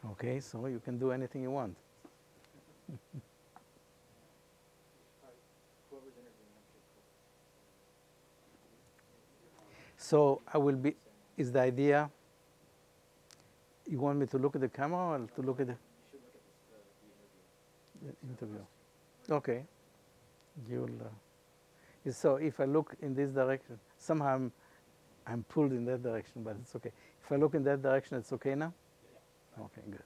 Okay, so you can do anything you want. So I will be, is the idea, you want me to look at the camera or to look at the interview? Okay, you'll, so if I look in this direction, somehow I'm pulled in that direction, but it's okay. If I look in that direction, it's okay now? Okay, good.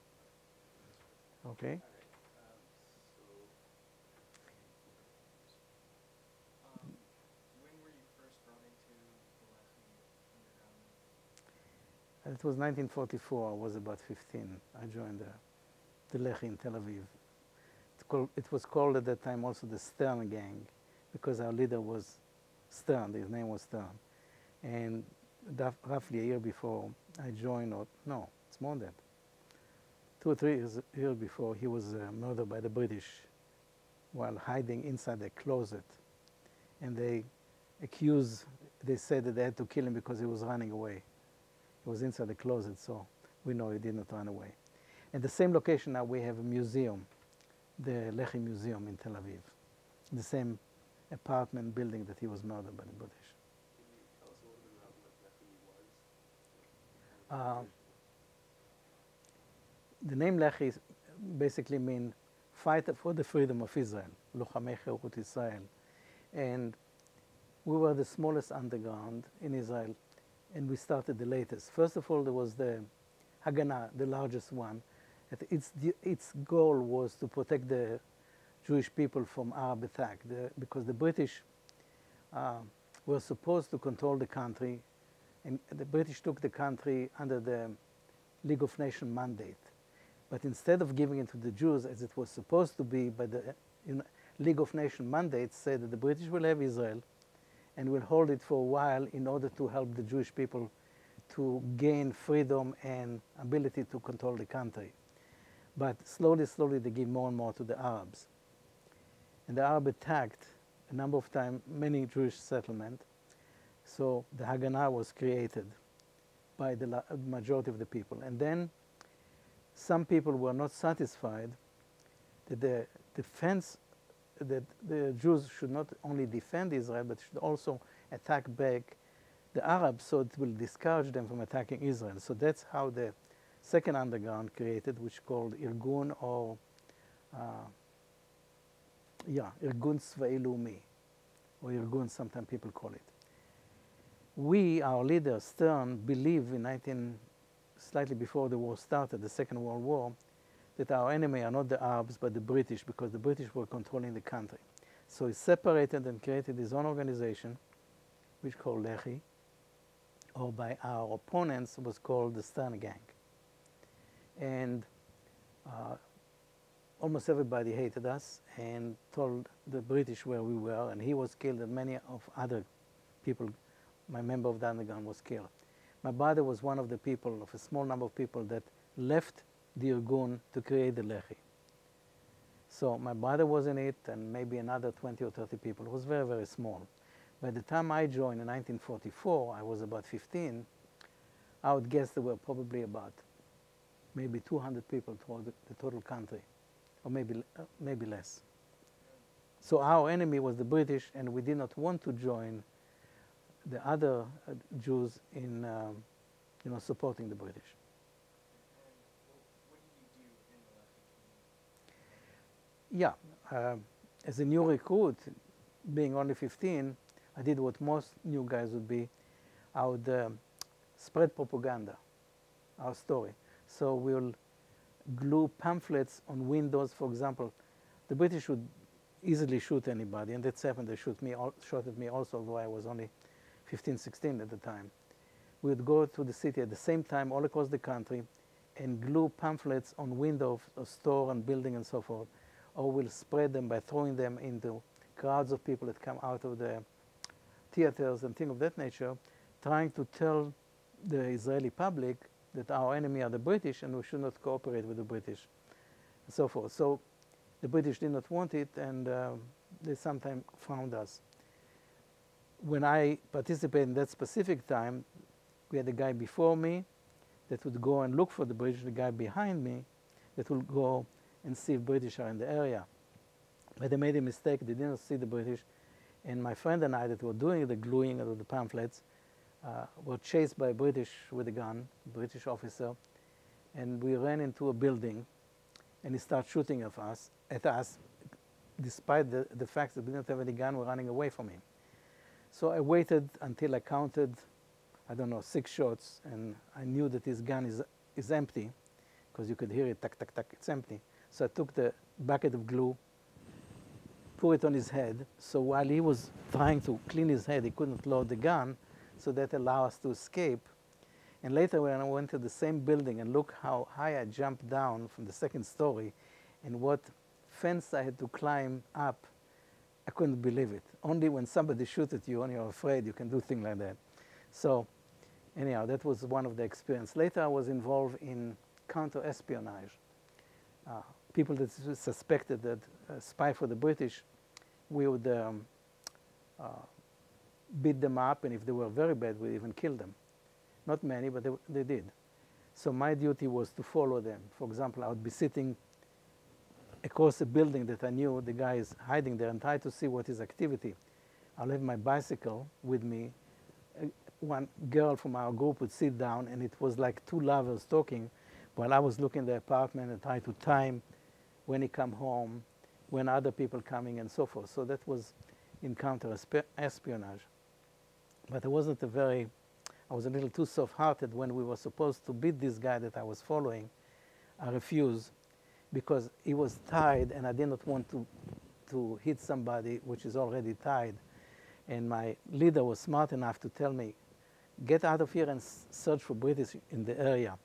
Okay. It was 1944. I was about 15. I joined the Lehi in Tel Aviv. It was called at that time also the Stern Gang, because our leader was Stern. His name was Stern. And roughly a year before I joined, or no, it's more than that. 2 or 3 years before, he was murdered by the British while hiding inside a closet. And they said that they had to kill him because he was running away. He was inside the closet, so we know he did not run away. At the same location now we have a museum, the Lehi Museum in Tel Aviv, the same apartment building that he was murdered by the British. Can you tell us a little bit about what Lehi was? The name Lehi basically means fighter for the freedom of Israel, Lochamei Cherut Israel. And we were the smallest underground in Israel, and we started the latest. First of all, there was the Haganah, the largest one. Its goal was to protect the Jewish people from Arab attack, because the British were supposed to control the country, and the British took the country under the League of Nations mandate. But instead of giving it to the Jews as it was supposed to be by the League of Nations mandate, said that the British will have Israel and will hold it for a while in order to help the Jewish people to gain freedom and ability to control the country. But slowly, slowly they give more and more to the Arabs. And the Arab attacked a number of times many Jewish settlements. So the Haganah was created by the majority of the people. And then some people were not satisfied that the defense, that the Jews should not only defend Israel, but should also attack back the Arabs, so it will discourage them from attacking Israel. So that's how the second underground created, which called Irgun, or Irgun Tzvai Leumi, or Irgun, sometimes people call it. We, our leader Stern, believed in slightly before the war started, the Second World War, that our enemy are not the Arabs but the British, because the British were controlling the country. So he separated and created his own organization, which called Lehi, or by our opponents was called the Stern Gang. And almost everybody hated us and told the British where we were, and he was killed, and many of other people, my member of the underground, was killed. My brother was one of the people, of a small number of people that left the Irgun to create the Lehi. So my brother was in it, and maybe another 20 or 30 people. It was very, very small. By the time I joined in 1944, I was about 15. I would guess there were probably about maybe 200 people throughout the total country, or maybe less. So our enemy was the British, and we did not want to join the other Jews in supporting the British. Yeah, as a new recruit, being only 15, I did what most new guys would be. I would spread propaganda, our story. So we'll glue pamphlets on windows, for example. The British would easily shoot anybody, and that's happened. They shot at me also, although I was only 15, 16 at the time. We would go to the city at the same time all across the country and glue pamphlets on windows of store and building and so forth, or we'll spread them by throwing them into crowds of people that come out of the theaters and things of that nature, trying to tell the Israeli public that our enemy are the British and we should not cooperate with the British, and so forth. So the British did not want it, and they sometimes found us. When I participated in that specific time, we had a guy before me that would go and look for the British, the guy behind me that would go and see if British are in the area. But they made a mistake, they didn't see the British, and my friend and I that were doing the gluing of the pamphlets were chased by a British with a gun, British officer, and we ran into a building, and he started shooting at us, despite the fact that we didn't have any gun, we're running away from him. So I waited until I counted, I don't know, 6 shots, and I knew that his gun is empty, because you could hear it, tack, tack, tack, it's empty. So I took the bucket of glue, poured it on his head, so while he was trying to clean his head, he couldn't load the gun, so that allowed us to escape. And later when I went to the same building and look how high I jumped down from the 2nd story and what fence I had to climb up, I couldn't believe it. Only when somebody shoots at you and you're afraid you can do things like that. So anyhow, that was one of the experiences. Later I was involved in counter-espionage. People that suspected that spy for the British, we would beat them up, and if they were very bad, we'd even kill them. Not many, but they did. So my duty was to follow them. For example, I would be sitting across a building that I knew the guy is hiding there and try to see what his activity. I'll have my bicycle with me. One girl from our group would sit down, and it was like 2 lovers talking while I was looking at the apartment and try to time when he come home, when other people coming, and so forth. So that was in counter-espionage. But I was a little too soft-hearted when we were supposed to beat this guy that I was following. I refused because he was tied, and I did not want to hit somebody which is already tied. And my leader was smart enough to tell me, get out of here and search for British in the area.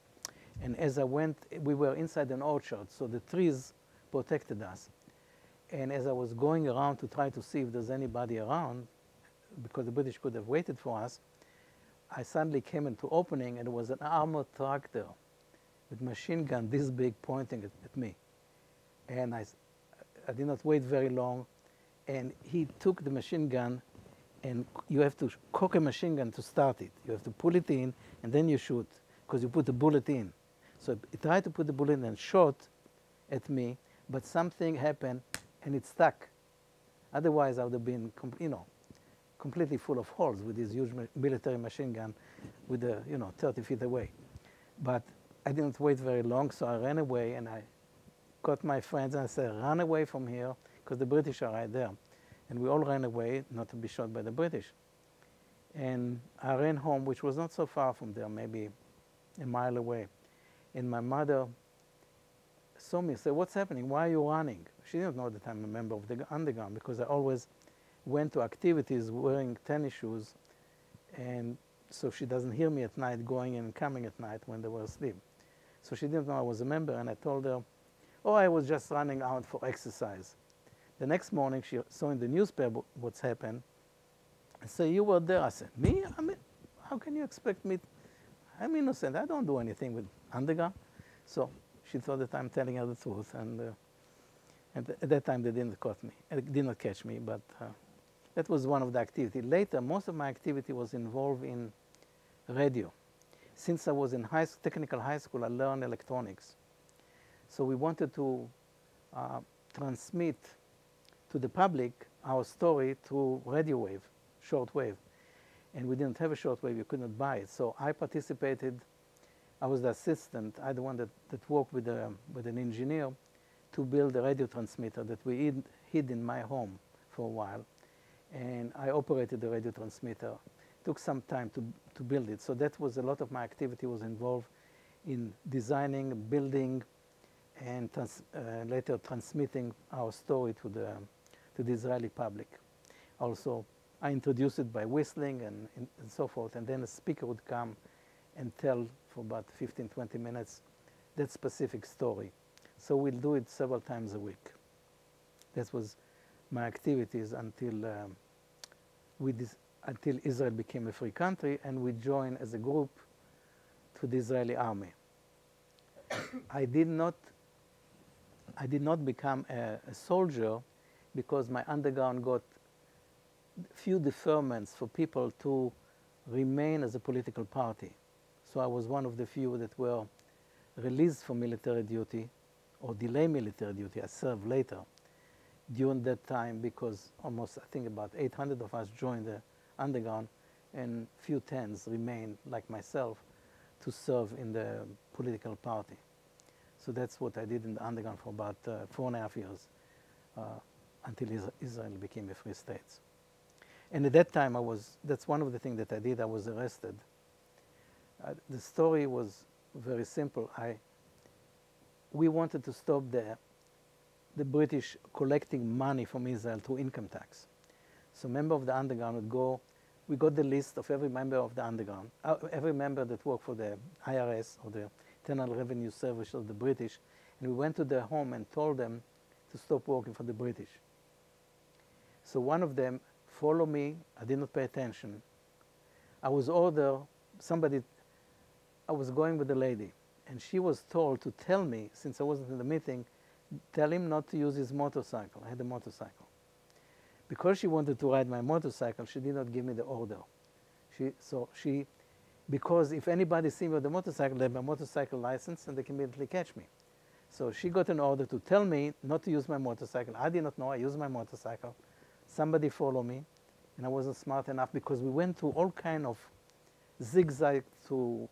And as I went, we were inside an orchard, so the trees protected us. And as I was going around to try to see if there's anybody around, because the British could have waited for us, I suddenly came into opening, and it was an armored tractor with machine gun this big pointing at me. And I did not wait very long, and he took the machine gun, and you have to cock a machine gun to start it. You have to pull it in, and then you shoot, because you put the bullet in. So he tried to put the bullet in and shot at me, but something happened, and it stuck. Otherwise, I would have been, completely full of holes with this huge military machine gun with 30 feet away. But I didn't wait very long, so I ran away, and I got my friends and I said, run away from here, because the British are right there. And we all ran away, not to be shot by the British. And I ran home, which was not so far from there, maybe a mile away. And my mother saw me and said, what's happening? Why are you running? She didn't know that I'm a member of the underground, because I always went to activities wearing tennis shoes, and so she doesn't hear me at night going and coming at night when they were asleep. So she didn't know I was a member, and I told her, oh, I was just running out for exercise. The next morning, she saw in the newspaper what's happened. I said, you were there. I said, me? How can you expect me? I'm innocent. I don't do anything with underground. So she thought that I'm telling her the truth, and at that time they didn't catch me, but that was one of the activities. Later, most of my activity was involved in radio. Since I was in technical high school, I learned electronics. So we wanted to transmit to the public our story through radio wave, short wave. And we didn't have a short wave, you couldn't buy it. So I participated, I was the assistant, I the one that worked with an engineer to build a radio transmitter that we hid in my home for a while. And I operated the radio transmitter. It took some time to build it. So that was a lot of my activity was involved in designing, building, and later transmitting our story to the Israeli public. Also, I introduced it by whistling and so forth, and then a speaker would come and tell for about 15, 20 minutes that specific story. So we'll do it several times a week. That was my activities until Israel became a free country, and we joined as a group to the Israeli army. I did not become a soldier because my underground got few deferments for people to remain as a political party. So I was one of the few that were released from military duty or delay military duty. I served later during that time because almost, I think about 800 of us joined the underground and few tens remained, like myself, to serve in the political party. So that's what I did in the underground for about 4.5 years until Israel became a free state. And at that time, that's one of the things that I did. I was arrested. The story was very simple. We wanted to stop the British collecting money from Israel through income tax. So member of the underground would go, we got the list of every member of the underground, every member that worked for the IRS or the Internal Revenue Service of the British, and we went to their home and told them to stop working for the British. So one of them followed me, I did not pay attention. I was ordered, I was going with a lady, and she was told to tell me, since I wasn't in the meeting, tell him not to use his motorcycle. I had a motorcycle. Because she wanted to ride my motorcycle, she did not give me the order. Because if anybody sees me with the motorcycle, they have my motorcycle license and they can immediately catch me. So she got an order to tell me not to use my motorcycle. I did not know I used my motorcycle. Somebody followed me, and I wasn't smart enough because we went through all kind of zigzag to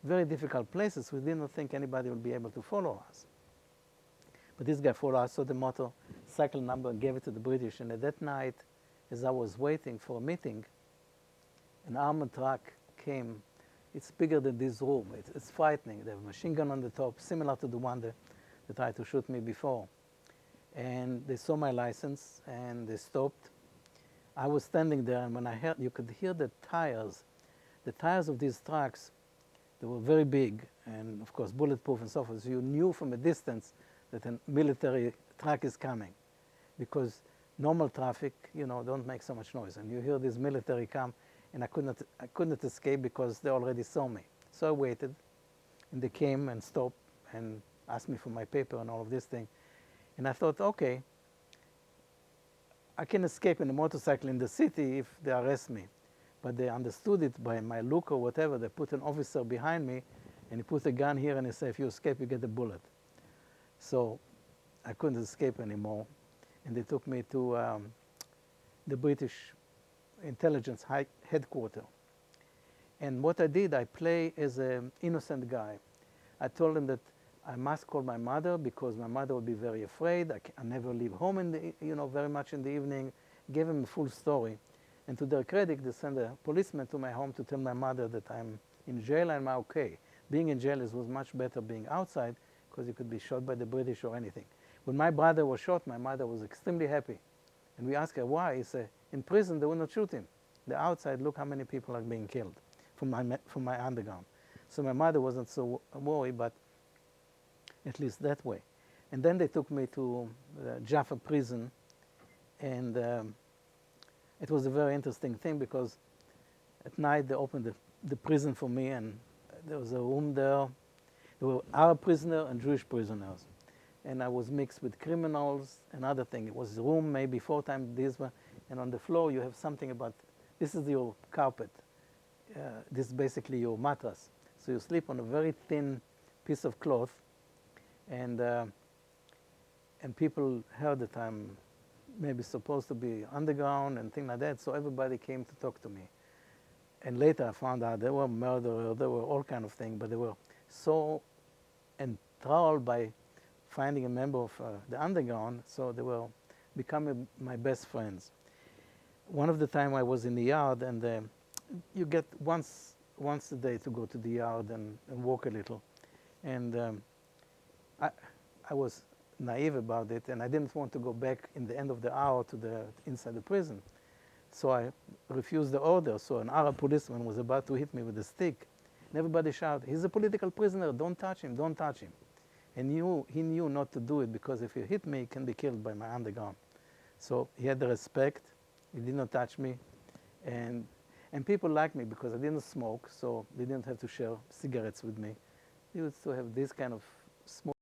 very difficult places. We did not think anybody would be able to follow us. But this guy followed us, saw the motorcycle number, and gave it to the British. And at that night, as I was waiting for a meeting, an armored truck came. It's bigger than this room. It's frightening. They have a machine gun on the top, similar to the one that tried to shoot me before. And they saw my license, and they stopped. I was standing there, and when you could hear the tires of these trucks, they were very big, and of course bulletproof and so forth. So you knew from a distance that a military truck is coming, because normal traffic, don't make so much noise. And you hear this military come, and I couldn't escape because they already saw me. So I waited, and they came and stopped and asked me for my paper and all of this thing. And I thought, okay, I can escape in a motorcycle in the city if they arrest me. But they understood it by my look or whatever. They put an officer behind me, and he put a gun here, and he said, if you escape, you get a bullet. So I couldn't escape anymore. And they took me to the British intelligence headquarters. And what I did, I play as an innocent guy. I told them that I must call my mother because my mother would be very afraid. I never leave home very much in the evening. Gave them a full story. And to their credit, they sent a policeman to my home to tell my mother that I'm in jail and I'm okay. Being in jail was much better being outside because you could be shot by the British or anything. When my brother was shot, my mother was extremely happy. And we asked her why. He said, in prison they will not shoot him. The outside, look how many people are being killed from my underground. So my mother wasn't so worried, but at least that way. And then they took me to Jaffa prison, and it was a very interesting thing because at night they opened the prison for me, and there was a room there. There were Arab prisoners and Jewish prisoners. And I was mixed with criminals and other things. It was a room maybe 4 times this one, and on the floor you have something about, this is your carpet. This is basically your mattress. So you sleep on a very thin piece of cloth, and people heard that I'm maybe supposed to be underground and things like that, so everybody came to talk to me. And later I found out there were murderers, there were all kind of things, but they were so enthralled by finding a member of the underground, so they were becoming my best friends. One of the time I was in the yard, and you get once a day to go to the yard and walk a little. And I was naive about it, and I didn't want to go back in the end of the hour to inside the prison. So I refused the order. So an Arab policeman was about to hit me with a stick. And everybody shouted, he's a political prisoner, don't touch him, don't touch him. And he knew not to do it, because if he hit me, he can be killed by my underground. So he had the respect, he did not touch me. And people liked me because I didn't smoke, so they didn't have to share cigarettes with me. They used to have this kind of smoke.